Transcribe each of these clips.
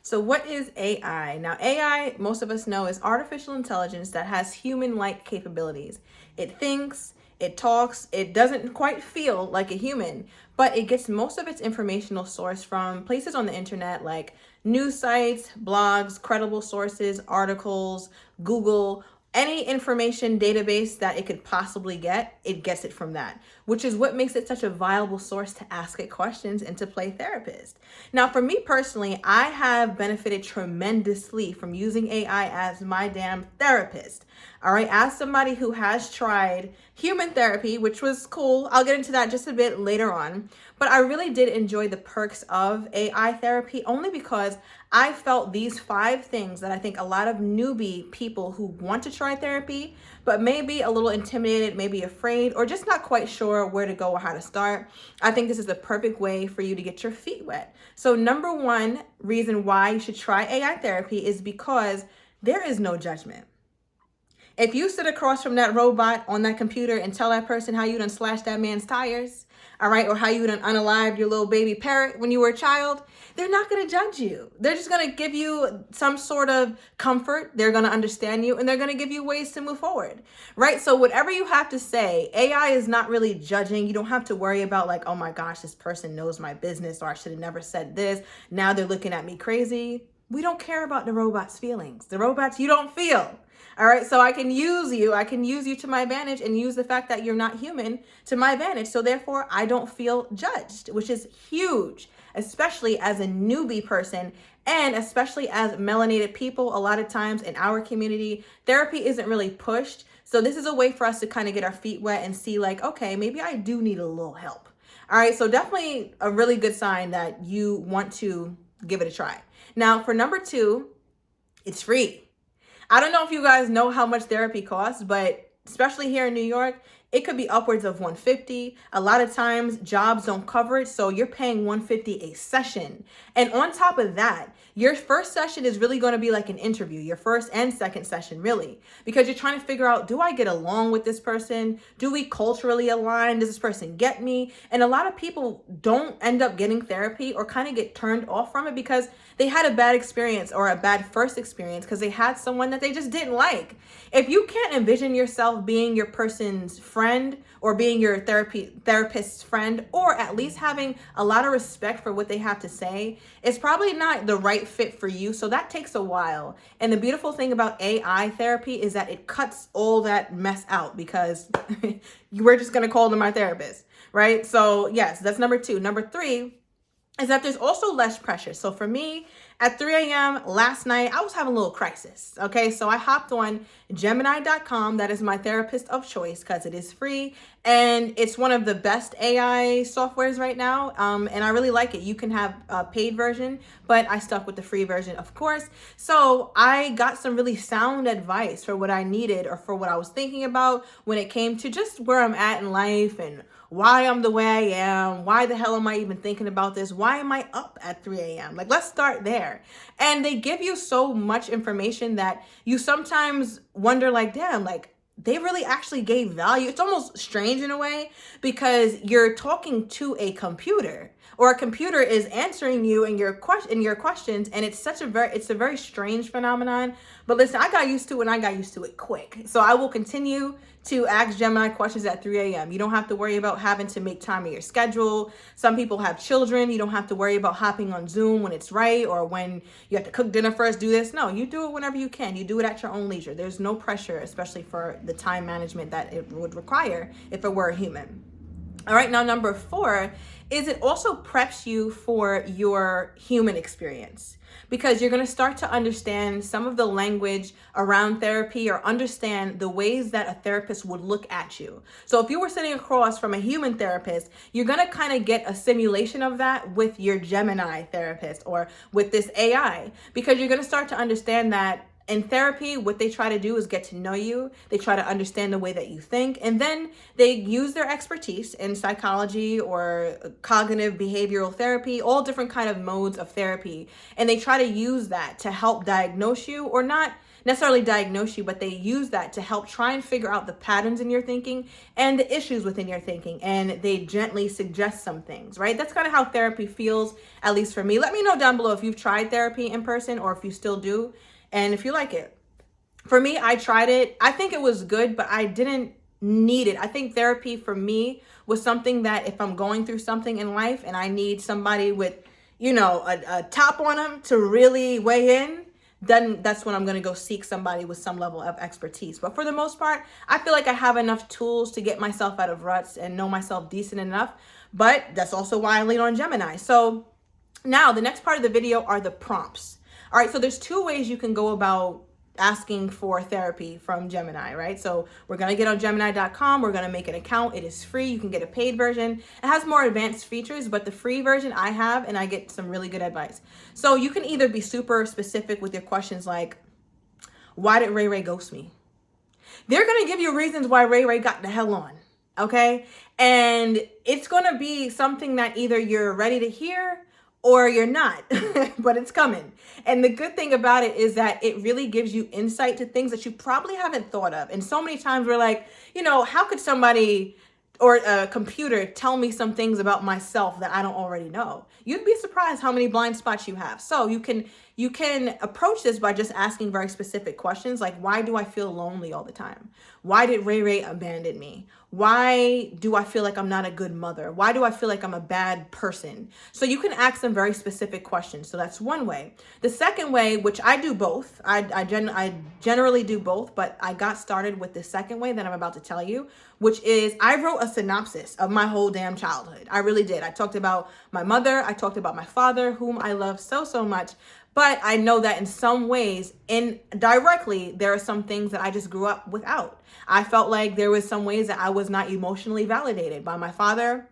So what is AI? Now, AI, most of us know, is artificial intelligence that has human-like capabilities. It thinks, it talks, it doesn't quite feel like a human, but it gets most of its informational source from places on the internet like news sites, blogs, credible sources, articles, Google, any information database that it could possibly get, it gets it from that, which is what makes it such a viable source to ask it questions and to play therapist. Now, for me personally, I have benefited tremendously from using AI as my damn therapist. All right, as somebody who has tried human therapy, which was cool, I'll get into that just a bit later on, but I really did enjoy the perks of AI therapy only because I felt these 5 things that I think a lot of newbie people who want to try therapy, but maybe a little intimidated, maybe afraid, or just not quite sure where to go or how to start. I think this is the perfect way for you to get your feet wet. So number 1 reason why you should try AI therapy is because there is no judgment. If you sit across from that robot on that computer and tell that person how you done slashed that man's tires, all right, or how you done unalived your little baby parrot when you were a child, they're not going to judge you. They're just going to give you some sort of comfort. They're going to understand you, and they're going to give you ways to move forward, right? So whatever you have to say, AI is not really judging. You don't have to worry about like, oh my gosh, this person knows my business, or I should have never said this. Now they're looking at me crazy. We don't care about the robot's feelings. The robots, you don't feel. All right, so I can use you to my advantage and use the fact that you're not human to my advantage. So therefore, I don't feel judged, which is huge, especially as a newbie person and especially as melanated people. A lot of times in our community, therapy isn't really pushed. So this is a way for us to kind of get our feet wet and see like, okay, maybe I do need a little help. All right, so definitely a really good sign that you want to give it a try. Now, for number 2, it's free. I don't know if you guys know how much therapy costs, but especially here in New York, it could be upwards of $150. A lot of times jobs don't cover it, so you're paying $150 a session. And on top of that, your first session is really going to be like an interview, your first and second session, really, because you're trying to figure out, do I get along with this person? Do we culturally align? Does this person get me? And a lot of people don't end up getting therapy or kind of get turned off from it because they had a bad experience or a bad first experience because they had someone that they just didn't like. If you can't envision yourself being your person's friend or being your therapist's friend, or at least having a lot of respect for what they have to say, it's probably not the right fit for you. So that takes a while. And the beautiful thing about AI therapy is that it cuts all that mess out because you were just going to call them my therapist, right? So yes, that's number 2. Number 3 is that there's also less pressure. So for me, at 3 a.m. last night, I was having a little crisis. Okay, so I hopped on Gemini.com. That is my therapist of choice because it is free and it's one of the best AI softwares right now. And I really like it. You can have a paid version, but I stuck with the free version, of course. So I got some really sound advice for what I needed or for what I was thinking about when it came to just where I'm at in life and why I'm the way I am. Why the hell am I even thinking about this? Why am I up at 3 a.m.? Like, let's start there. And they give you so much information that you sometimes wonder like, damn, like they really actually gave value. It's almost strange in a way because you're talking to a computer or a computer is answering you in your questions. And it's a very strange phenomenon. But listen, I got used to it and I got used to it quick. So I will continue to ask Gemini questions at 3 a.m. You don't have to worry about having to make time in your schedule. Some people have children. You don't have to worry about hopping on Zoom when it's right or when you have to cook dinner first, do this. No, you do it whenever you can. You do it at your own leisure. There's no pressure, especially for the time management that it would require if it were a human. All right, now number 4 is it also preps you for your human experience because you're going to start to understand some of the language around therapy or understand the ways that a therapist would look at you. So if you were sitting across from a human therapist, you're going to kind of get a simulation of that with your Gemini therapist or with this AI because you're going to start to understand that In therapy, what they try to do is get to know you. They try to understand the way that you think. And then they use their expertise in psychology or cognitive behavioral therapy, all different kind of modes of therapy. And they try to use that to help diagnose you, or not necessarily diagnose you, but they use that to help try and figure out the patterns in your thinking and the issues within your thinking. And they gently suggest some things, right? That's kind of how therapy feels, at least for me. Let me know down below if you've tried therapy in person or if you still do, and if you like it. For me, I tried it. I think it was good, but I didn't need it. I think therapy for me was something that if I'm going through something in life and I need somebody with, a top on them to really weigh in, then that's when I'm going to go seek somebody with some level of expertise. But for the most part, I feel like I have enough tools to get myself out of ruts and know myself decent enough. But that's also why I lean on Gemini. So now the next part of the video are the prompts. All right, so there's two ways you can go about asking for therapy from Gemini, right? So we're going to get on Gemini.com. We're going to make an account. It is free. You can get a paid version. It has more advanced features, but the free version I have, and I get some really good advice. So you can either be super specific with your questions like, why did Ray Ray ghost me? They're going to give you reasons why Ray Ray got the hell on, okay? And it's going to be something that either you're ready to hear or you're not, but it's coming. And the good thing about it is that it really gives you insight to things that you probably haven't thought of. And so many times we're like, how could somebody or a computer tell me some things about myself that I don't already know? You'd be surprised how many blind spots you have. So you can approach this by just asking very specific questions like, why do I feel lonely all the time? Why did Ray Ray abandon me? Why do I feel like I'm not a good mother? Why do I feel like I'm a bad person? So you can ask them very specific questions. So that's one way. The second way, which I do both, I generally do both, but I got started with the second way that I'm about to tell you, which is I wrote a synopsis of my whole damn childhood. I really did. I talked about my mother. I talked about my father, whom I love so, so much. But I know that in some ways, indirectly, there are some things that I just grew up without. I felt like there was some ways that I was not emotionally validated by my father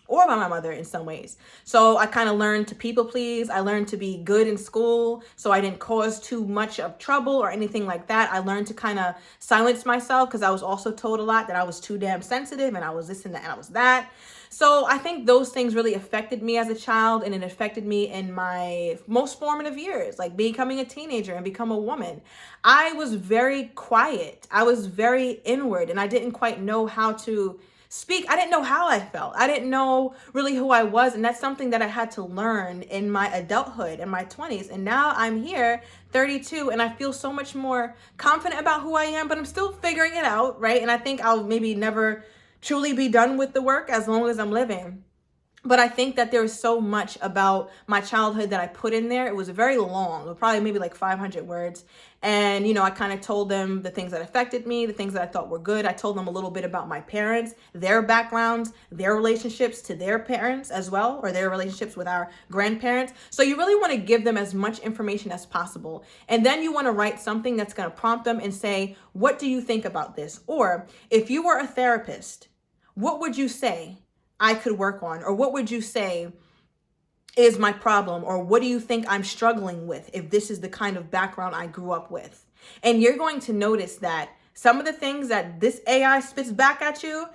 or by my mother in some ways. So I kind of learned to people please. I learned to be good in school so I didn't cause too much of trouble or anything like that. I learned to kind of silence myself because I was also told a lot that I was too damn sensitive and I was this and that and I was that. So I think those things really affected me as a child, and it affected me in my most formative years, like becoming a teenager and become a woman. I was very quiet. I was very inward, and I didn't quite know how to speak. I didn't know how I felt. I didn't know really who I was. And that's something that I had to learn in my adulthood, in my 20s. And now I'm here, 32, and I feel so much more confident about who I am, but I'm still figuring it out, right? And I think I'll maybe never truly be done with the work as long as I'm living. But I think that there was so much about my childhood that I put in there. It was very long, probably maybe like 500 words. And, I kind of told them the things that affected me, the things that I thought were good. I told them a little bit about my parents, their backgrounds, their relationships to their parents as well, or their relationships with our grandparents. So you really want to give them as much information as possible. And then you want to write something that's going to prompt them and say, what do you think about this? Or if you were a therapist, what would you say I could work on? Or what would you say is my problem? Or what do you think I'm struggling with if this is the kind of background I grew up with? And you're going to notice that some of the things that this AI spits back at you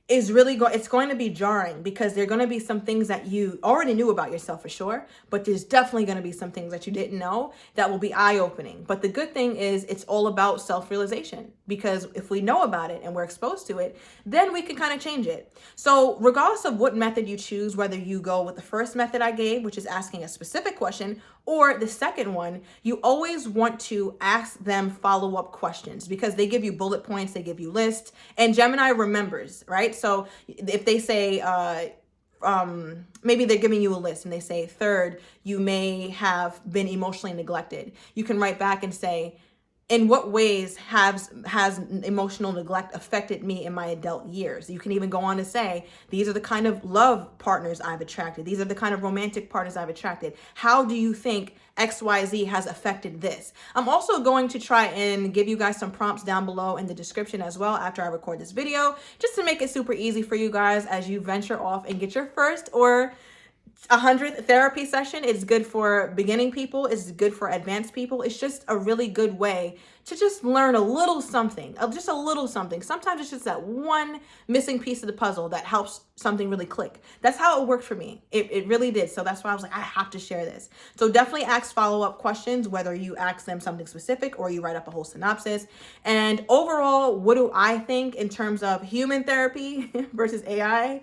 is really it's going to be jarring, because there are going to be some things that you already knew about yourself for sure, but there's definitely going to be some things that you didn't know that will be eye-opening. But the good thing is it's all about self-realization, because if we know about it and we're exposed to it, then we can kind of change it. So regardless of what method you choose, whether you go with the first method I gave, which is asking a specific question, or the second one, you always want to ask them follow-up questions, because they give you bullet points, they give you lists, and Gemini remembers, right? So if they say, maybe they're giving you a list and they say, third, you may have been emotionally neglected. You can write back and say, in what ways has emotional neglect affected me in my adult years? You can even go on to say, these are the kind of love partners I've attracted. These are the kind of romantic partners I've attracted. How do you think XYZ has affected this? I'm also going to try and give you guys some prompts down below in the description as well after I record this video, just to make it super easy for you guys as you venture off and get your first or 100th therapy session is good for beginning people, it's good for advanced people. It's just a really good way to just learn a little something, just a little something. Sometimes it's just that one missing piece of the puzzle that helps something really click. That's how it worked for me. It really did. So that's why I was like, I have to share this. So definitely ask follow-up questions, whether you ask them something specific or you write up a whole synopsis. And overall, what do I think in terms of human therapy versus AI?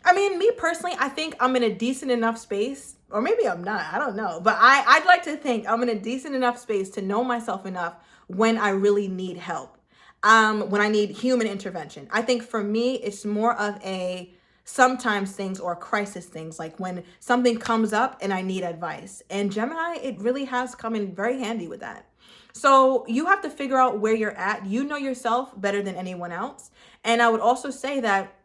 I mean, me personally, I think I'm in a decent enough space, or maybe I'm not, I don't know. But I'd like to think I'm in a decent enough space to know myself enough when I really need help, when I need human intervention. I think for me, it's more of a sometimes things or crisis things, like when something comes up and I need advice. And Gemini, it really has come in very handy with that. So you have to figure out where you're at. You know yourself better than anyone else. And I would also say that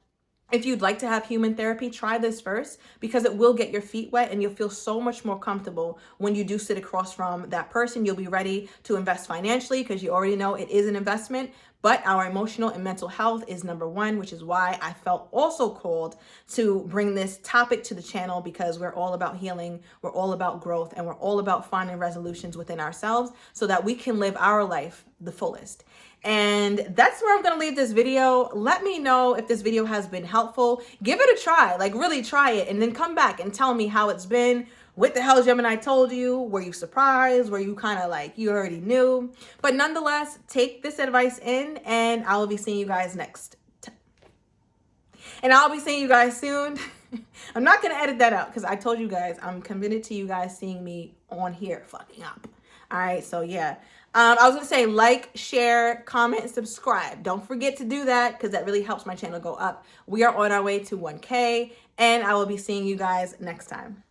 if you'd like to have human therapy, try this first, because it will get your feet wet and you'll feel so much more comfortable when you do sit across from that person. You'll be ready to invest financially because you already know it is an investment. But our emotional and mental health is number one, which is why I felt also called to bring this topic to the channel, because we're all about healing, we're all about growth, and we're all about finding resolutions within ourselves so that we can live our life the fullest. And that's where I'm going to leave this video. Let me know if this video has been helpful. Give it a try, like really try it, and then come back and tell me how it's been. What the hell Gemini told you? Were you surprised? Were you kind of like, you already knew? But nonetheless, take this advice in, and I will be seeing you guys and I'll be seeing you guys soon. I'm not going to edit that out because I told you guys I'm committed to you guys seeing me on here fucking up. All right, so yeah. I was going to say like, share, comment, and subscribe. Don't forget to do that because that really helps my channel go up. We are on our way to 1K, and I will be seeing you guys next time.